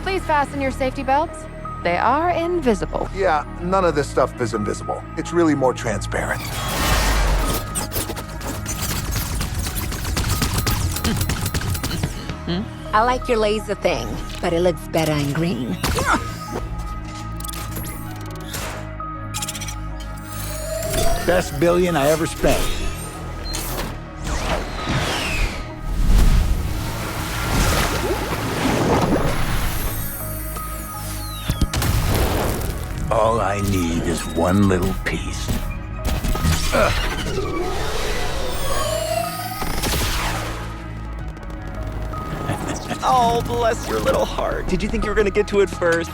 Please fasten your safety belts. They are invisible. Yeah, none of this stuff is invisible. It's really more transparent. I like your laser thing, but it looks better in green. Best billion I ever spent. All I need is one little piece. Oh, bless your little heart. Did you think you were gonna get to it first?